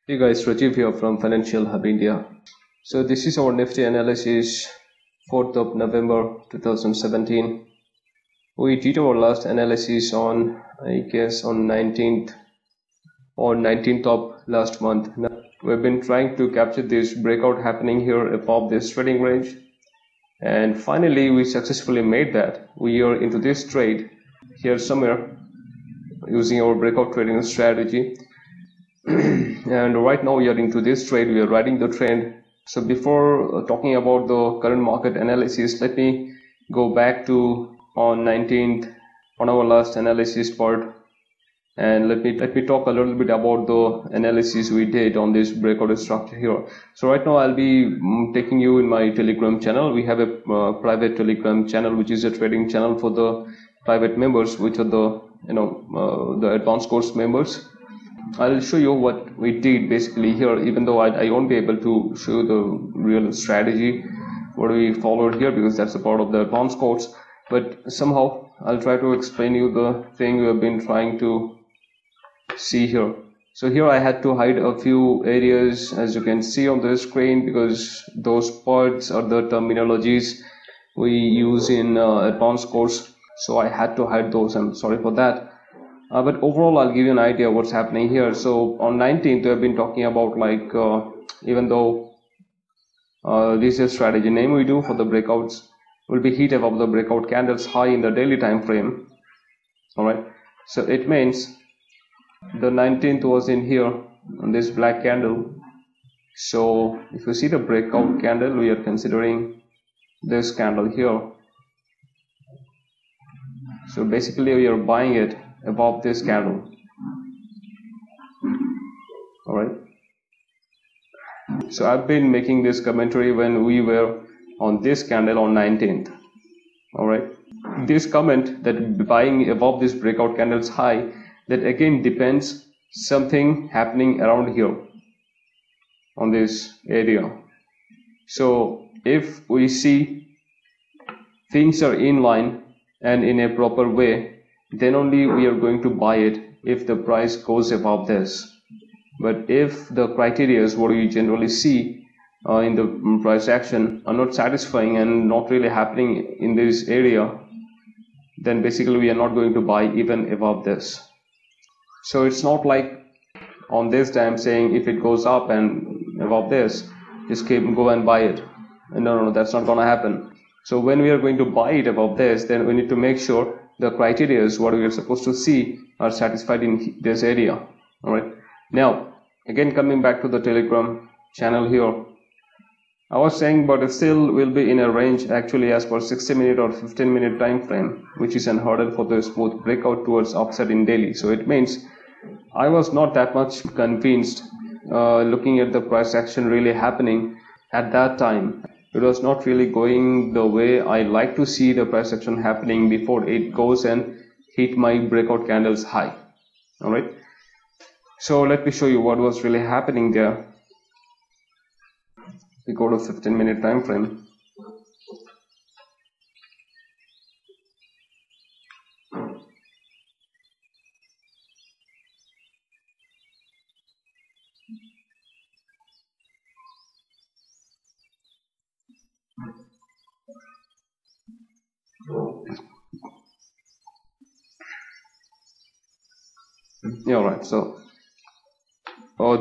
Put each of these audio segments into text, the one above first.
Hey guys, Rajiv here from Financial Hub India. So this is our Nifty analysis 4th of November 2017. We did our last analysis on, I guess, on 19th of last month. Now, we've been trying to capture this breakout happening here above this trading range. And finally, we successfully made that. We are into this trade here somewhere using our breakout trading strategy. And right now we are into this trade, we are riding the trend. So before talking about the current market analysis, let me go back to on 19th on our last analysis part, and let me talk a little bit about the analysis we did on this breakout structure here. So right now I'll be taking you in my Telegram channel. We have a private Telegram channel, which is a trading channel for the private members, which are the the advanced course members. I'll show you what we did basically here, even though I won't be able to show you the real strategy what we followed here, because that's a part of the advanced course. But somehow I'll try to explain you the thing we have been trying to see here. So here I had to hide a few areas, as you can see on the screen, because those parts are the terminologies we use in advanced course. So I had to hide those. I'm sorry for that. But overall, I'll give you an idea of what's happening here. So on 19th, we have been talking about even though this is strategy name we do for the breakouts will be hit above the breakout candles high in the daily time frame. All right. So it means the 19th was in here on this black candle. So if you see the breakout candle, we are considering this candle here. So basically, we are buying it above this candle. All right. So I've been making this commentary when we were on this candle on 19th. All right. This comment that buying above this breakout candles high, that again depends something happening around here on this area. So if we see things are in line and in a proper way, then only we are going to buy it if the price goes above this. But if the criteria is what we generally see in the price action are not satisfying and not really happening in this area, then basically we are not going to buy even above this. So it's not like on this time saying if it goes up and above this, just go and buy it. No, that's not going to happen. So when we are going to buy it above this, then we need to make sure the criteria is what we are supposed to see are satisfied in this area. All right. Now, again, coming back to the Telegram channel here, I was saying, but it still will be in a range actually as per 60-minute or 15-minute time frame, which is an hurdle for the smooth breakout towards upside in daily. So it means I was not that much convinced looking at the price action really happening at that time. It was not really going the way I like to see the price action happening before it goes and hit my breakout candles high. All right. So let me show you what was really happening there. We go to 15-minute time frame. Yeah, all right. So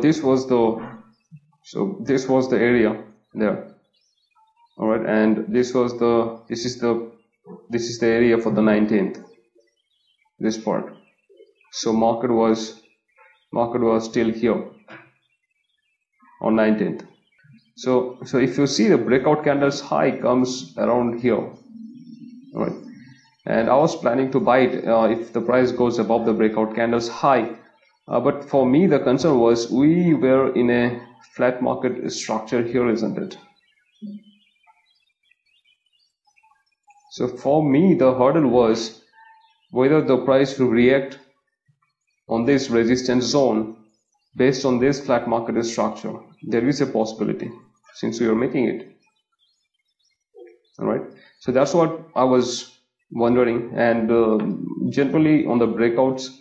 this was the area there. All right, and this is the area for the 19th, this part. So market was still here on 19th. So if you see the breakout candles high comes around here. All right. And I was planning to buy it if the price goes above the breakout candles high. But for me, the concern was we were in a flat market structure here, isn't it? So for me, the hurdle was whether the price will react on this resistance zone based on this flat market structure. There is a possibility since we are making it. All right. So that's what I was wondering. And generally on the breakouts,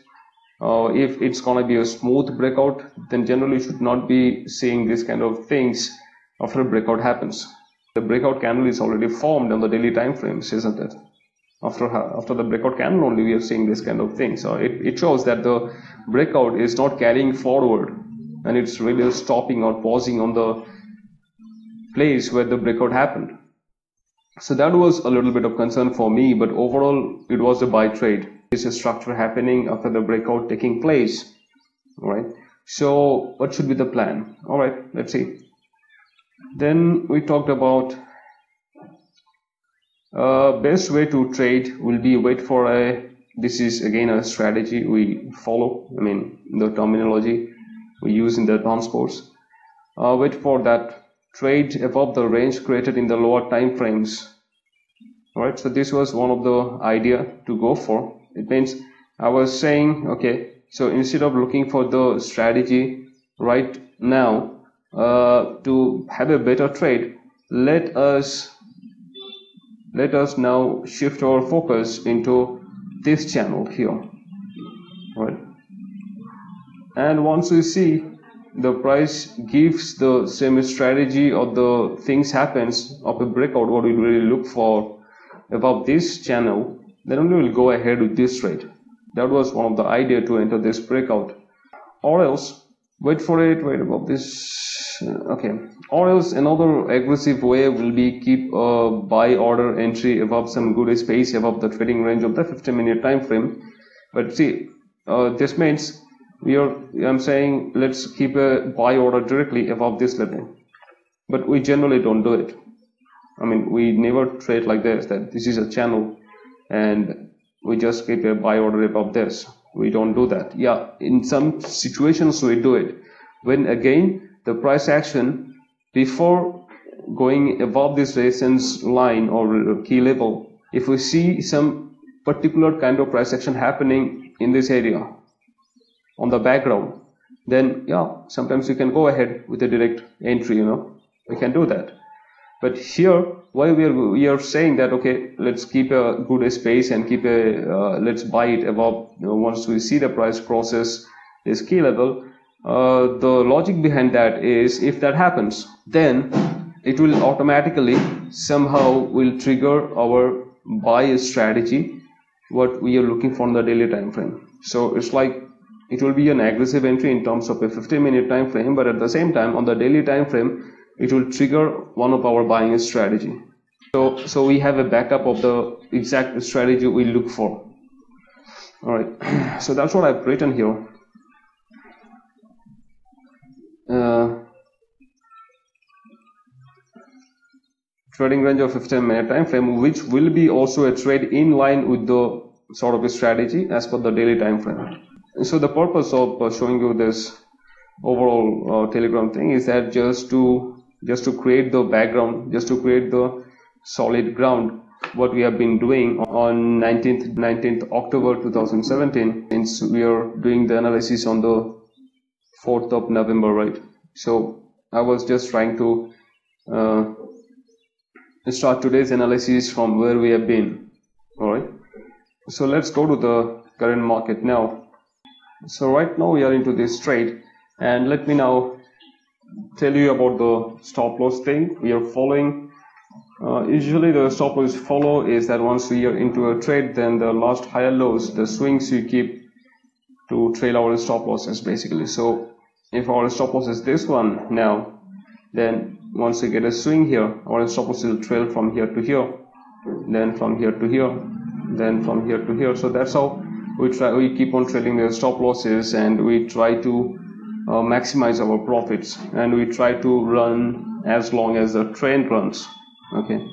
If it's gonna be a smooth breakout, then generally you should not be seeing this kind of things after a breakout happens. The breakout candle is already formed on the daily time frames, isn't it? After the breakout candle only we are seeing this kind of thing. So it shows that the breakout is not carrying forward, and it's really stopping or pausing on the place where the breakout happened. So that was a little bit of concern for me, but overall it was a buy trade. It's a structure happening after the breakout taking place. All right, so what should be the plan? All right, let's see. Then we talked about best way to trade will be wait for a, this is again a strategy we follow, I mean the terminology we use in the advanced course. Wait for that trade above the range created in the lower time frames. Alright, so this was one of the idea to go for. It means I was saying, okay, so instead of looking for the strategy right now to have a better trade, let us now shift our focus into this channel here. Right, and once we see the price gives the same strategy or the things happens of a breakout, what we really look for above this channel, then only we'll go ahead with this trade. That was one of the idea to enter this breakout. Or else wait for it, wait above this, okay, or else another aggressive way will be keep a buy order entry above some good space above the trading range of the 15-minute time frame. But see, this means I'm saying let's keep a buy order directly above this level, but we generally don't do it. I mean, we never trade like this, that this is a channel and we just keep a buy order above this. We don't do that. Yeah, in some situations we do it, when again the price action before going above this resistance line or key level, if we see some particular kind of price action happening in this area on the background, then yeah, sometimes you can go ahead with a direct entry, we can do that. But here why we are saying that okay, let's keep a good space and keep a let's buy it above, once we see the price crosses this key level. The logic behind that is, if that happens, then it will automatically somehow will trigger our buy strategy what we are looking for in the daily time frame. So it's like it will be an aggressive entry in terms of a 15-minute time frame, but at the same time on the daily time frame it will trigger one of our buying strategy. So we have a backup of the exact strategy we look for. All right, so that's what I've written here. Trading range of 15-minute time frame, which will be also a trade in line with the sort of a strategy as per the daily time frame. So the purpose of showing you this overall Telegram thing is that just to create the background, just to create the solid ground, what we have been doing on 19th October 2017, since we are doing the analysis on the 4th of November, right? So I was just trying to start today's analysis from where we have been. All right, so let's go to the current market now. So right now we are into this trade, and let me now tell you about the stop loss thing we are following. Usually the stop loss follow is that once we are into a trade, then the last higher lows, the swings you keep to trail our stop losses basically. So if our stop loss is this one now, then once we get a swing here, our stop loss will trail from here to here, then from here to here, then from here to here. So that's how we keep on trailing the stop losses, and we try to maximize our profits, and we try to run as long as the trend runs. Okay,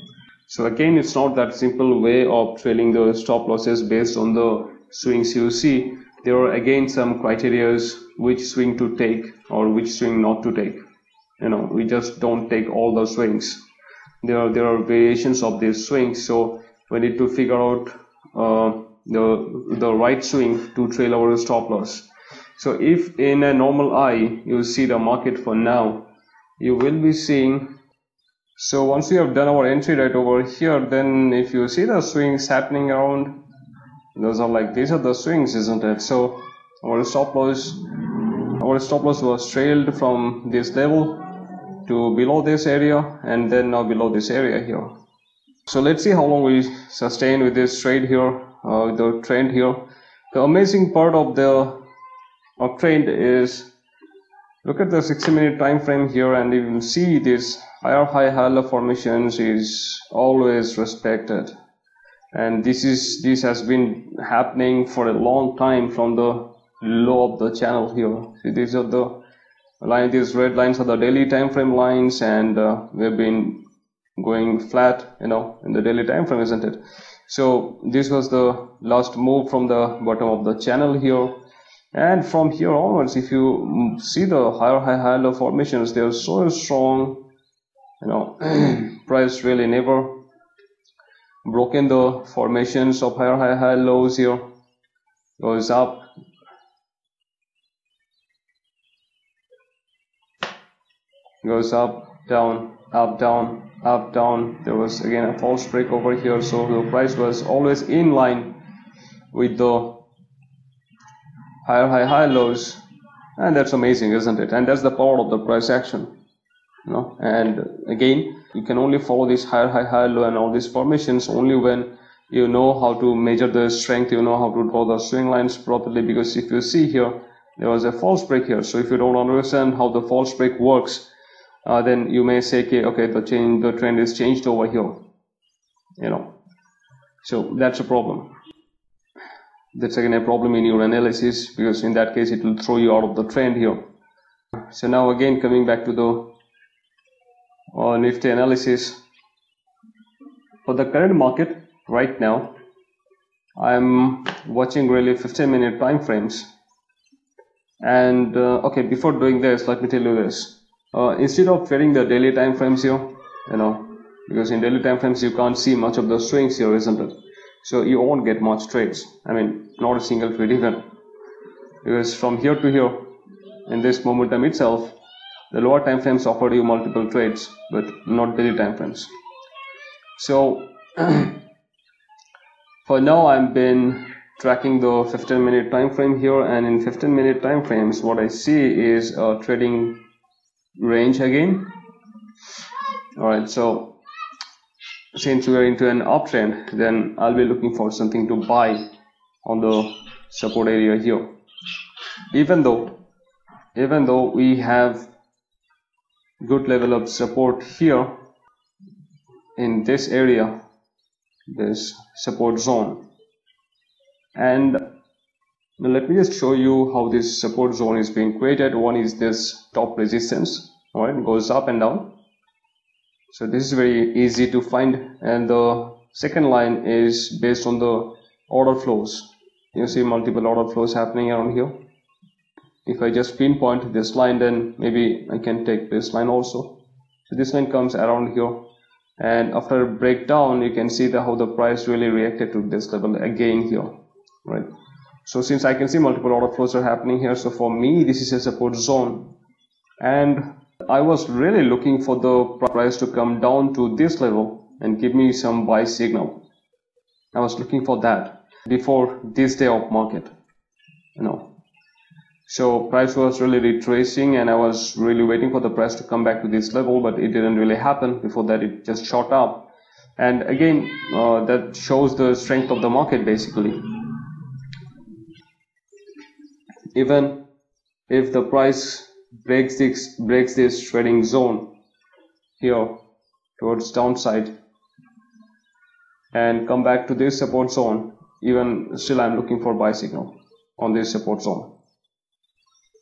so again, it's not that simple way of trailing the stop losses based on the swings you see. There are again some criterias which swing to take or which swing not to take. We just don't take all the swings. There are variations of these swings, so we need to figure out the right swing to trail our stop loss. So if in a normal eye you see the market for now, you will be seeing, so once we have done our entry right over here, then if you see the swings happening around, those are like, these are the swings, isn't it? So our stop loss was trailed from this level to below this area, and then now below this area here. So let's see how long we sustain with this trade here, the trend here. The amazing part of the uptrend is, look at the 60-minute time frame here, and you will see this higher high higher low formations is always respected, and this has been happening for a long time from the low of the channel here. See, these are the line, these red lines are the daily time frame lines, and we've been going flat, you know, in the daily time frame, isn't it? So this was the last move from the bottom of the channel here, and from here onwards, if you see the higher high higher low formations, they are so strong, you know. Price really never broken the formations of higher high high lows here. Goes up, goes up, down, up, down, up, down. There was again a false break over here, so the price was always in line with the higher high high lows, and that's amazing, isn't it? And that's the power of the price action, you know. And again, you can only follow this higher high high low and all these formations only when you know how to measure the strength, you know how to draw the swing lines properly. Because if you see here, there was a false break here, so if you don't understand how the false break works, then you may say, okay, the trend is changed over here, you know. So that's a problem. That's again a problem in your analysis, because in that case it will throw you out of the trend here. So now again, coming back to the Nifty analysis. For the current market right now, I'm watching really 15-minute time frames. And okay, before doing this, let me tell you this. Instead of trading the daily time frames here, you know, because in daily time frames you can't see much of the swings here, isn't it? So you won't get much trades. I mean, not a single trade even, because from here to here in this momentum itself, the lower time frames offered you multiple trades, but not daily time frames. So for now, I've been tracking the 15-minute time frame here, and in 15-minute time frames, what I see is a trading range again. All right, so since we are into an uptrend, then I'll be looking for something to buy on the support area here. Even though we have good level of support here in this area, this support zone, and let me just show you how this support zone is being created. One is this top resistance, all right, it goes up and down. So this is very easy to find, and the second line is based on the order flows. You see multiple order flows happening around here. If I just pinpoint this line, then maybe I can take this line also. So this line comes around here, and after a breakdown, you can see how the price really reacted to this level again here, right? So since I can see multiple order flows are happening here, so for me this is a support zone, and I was really looking for the price to come down to this level and give me some buy signal. I was looking for that before this day of market, you know. So price was really retracing, and I was really waiting for the price to come back to this level, but it didn't really happen. Before that, it just shot up, and again that shows the strength of the market basically. Even if the price breaks this trading zone here towards downside and come back to this support zone, even still I'm looking for buy signal on this support zone.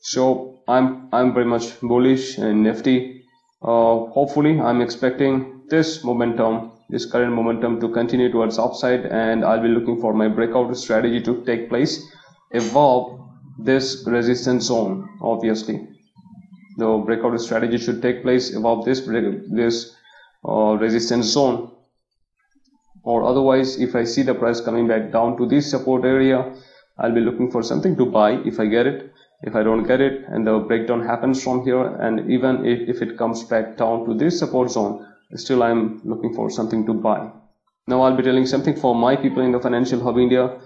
So I'm very much bullish in Nifty. Hopefully I'm expecting this momentum, this current momentum, to continue towards upside, and I'll be looking for my breakout strategy to take place above this resistance zone. Obviously the breakout strategy should take place above this resistance zone, or otherwise if I see the price coming back down to this support area, I'll be looking for something to buy if I get it. If I don't get it and the breakdown happens from here, and even if it comes back down to this support zone, still I'm looking for something to buy. Now I'll be telling something for my people in the Financial Hub India.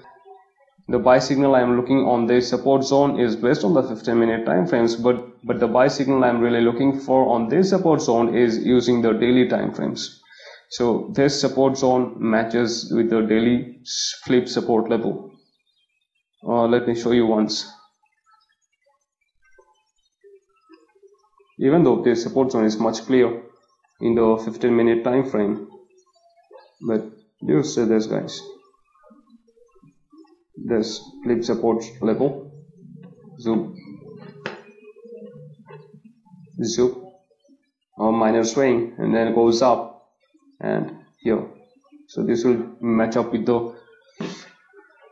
the buy signal I'm looking on this support zone is based on the 15-minute time frames, but the buy signal I'm really looking for on this support zone is using the daily time frames. So this support zone matches with the daily flip support level. Let me show you once. Even though this support zone is much clearer in the 15-minute time frame, but do you see this, guys? This flip support level, zoom, minor swing, and then it goes up and here. So this will match up with the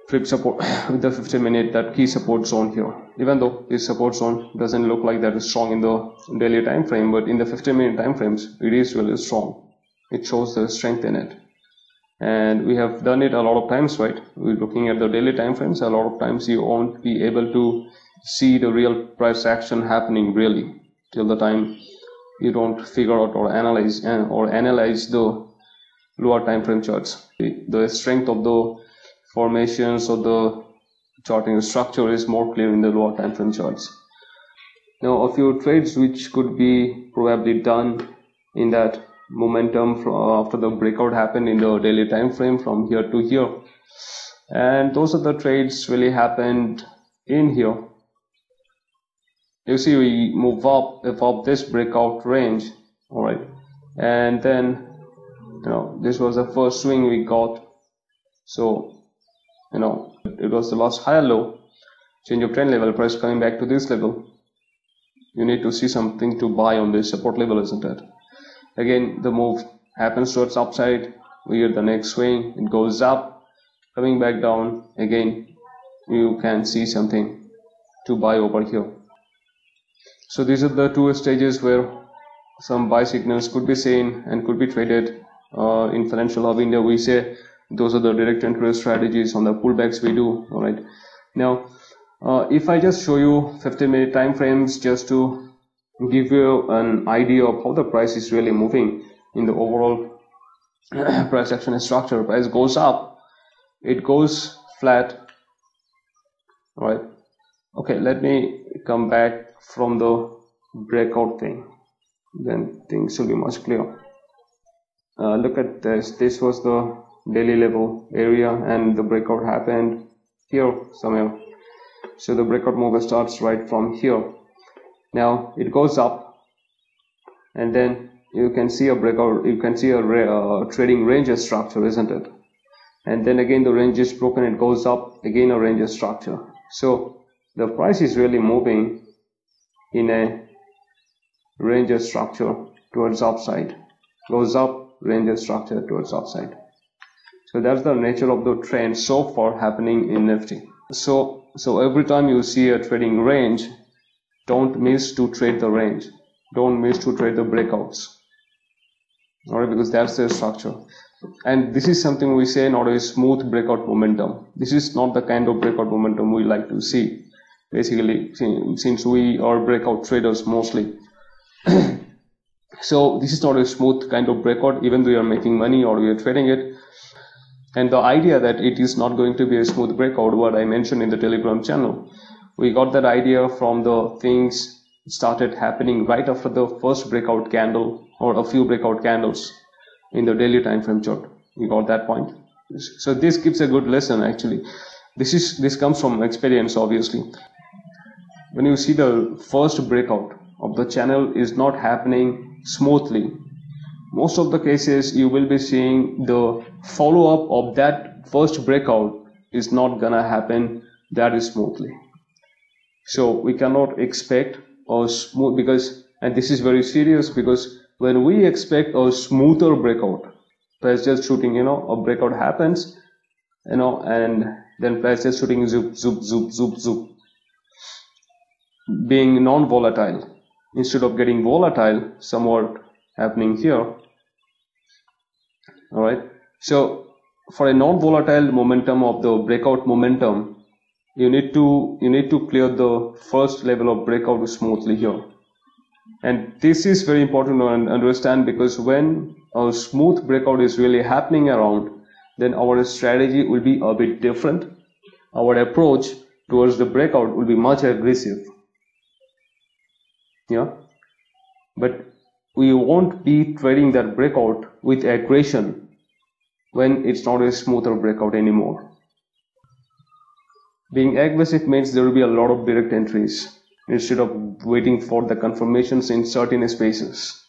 flip support with the 15-minute, that key support zone here. Even though this support zone doesn't look like that is strong in the daily time frame, but in the 15-minute time frames it is really strong. It shows the strength in it, and we have done it a lot of times, right? We're looking at the daily time frames. A lot of times you won't be able to see the real price action happening really till the time you don't figure out or analyze the lower time frame charts. The strength of the formations of the charting structure is more clear in the lower time frame charts. Now a few trades which could be probably done in that momentum after the breakout happened in the daily time frame from here to here, and those are the trades really happened in here. You see, we move up above this breakout range, all right, and then this was the first swing we got. So it was the last higher low, change of trend level, price coming back to this level. You need to see something to buy on this support level, isn't it? Again, the move happens towards upside. We get the next swing, it goes up, coming back down. Again, you can see something to buy over here. So these are the two stages where some buy signals could be seen and could be traded. In Financial Hub India, we say those are the direct entry strategies on the pullbacks we do. All right. Now, if I just show you 15-minute time frames just to give you an idea of how the price is really moving in the overall price action structure. Price goes up, it goes flat. All right. Okay, let me come back from the breakout thing, then things will be much clearer. Look at this. This was the daily level area, and the breakout happened here somewhere. So the breakout move starts right from here. Now it goes up, and then you can see a breakout. You can see a trading range structure, isn't it? And then again the range is broken. It goes up again, a range structure. So the price is really moving in a range structure towards upside. Goes up, range structure towards upside. So that's the nature of the trend so far happening in Nifty. So every time you see a trading range, don't miss to trade the range. Don't miss to trade the breakouts. Alright, because that's the structure. And this is something we say, not a smooth breakout momentum. This is not the kind of breakout momentum we like to see. Basically, since we are breakout traders mostly. So this is not a smooth kind of breakout, even though you are making money or you are trading it. And the idea that it is not going to be a smooth breakout, what I mentioned in the Telegram channel, we got that idea from the things started happening right after the first breakout candle or a few breakout candles in the daily time frame chart. We got that point. So this gives a good lesson actually. This comes from experience, obviously. When you see the first breakout of the channel is not happening smoothly, most of the cases you will be seeing the follow-up of that first breakout is not gonna happen that smoothly. So we cannot expect a smooth, and this is very serious, because when we expect a smoother breakout, price just shooting, a breakout happens, and then price just shooting zoop, zoop, zoop, zoop, zoop, being non-volatile instead of getting volatile, somewhat happening here. All right. So for a non-volatile momentum of the breakout momentum, you need to clear the first level of breakout smoothly here. And this is very important to understand, because when a smooth breakout is really happening around, then our strategy will be a bit different. our approach towards the breakout will be much aggressive. Yeah, but we won't be trading that breakout with aggression when it's not a smoother breakout anymore. Being aggressive means there will be a lot of direct entries instead of waiting for the confirmations in certain spaces.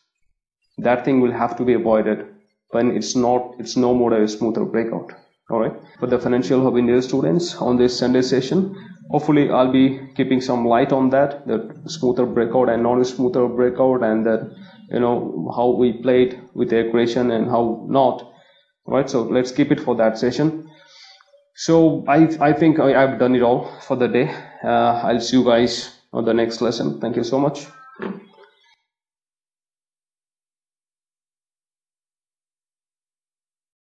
That thing will have to be avoided when it's no more a smoother breakout. Alright, for the Financial Hub India students on this Sunday session, hopefully I'll be keeping some light on that smoother breakout and non-smoother breakout, and that how we played with the aggression and how not. Right, so let's keep it for that session. So I think I've done it all for the day. I'll see you guys on the next lesson. Thank you so much.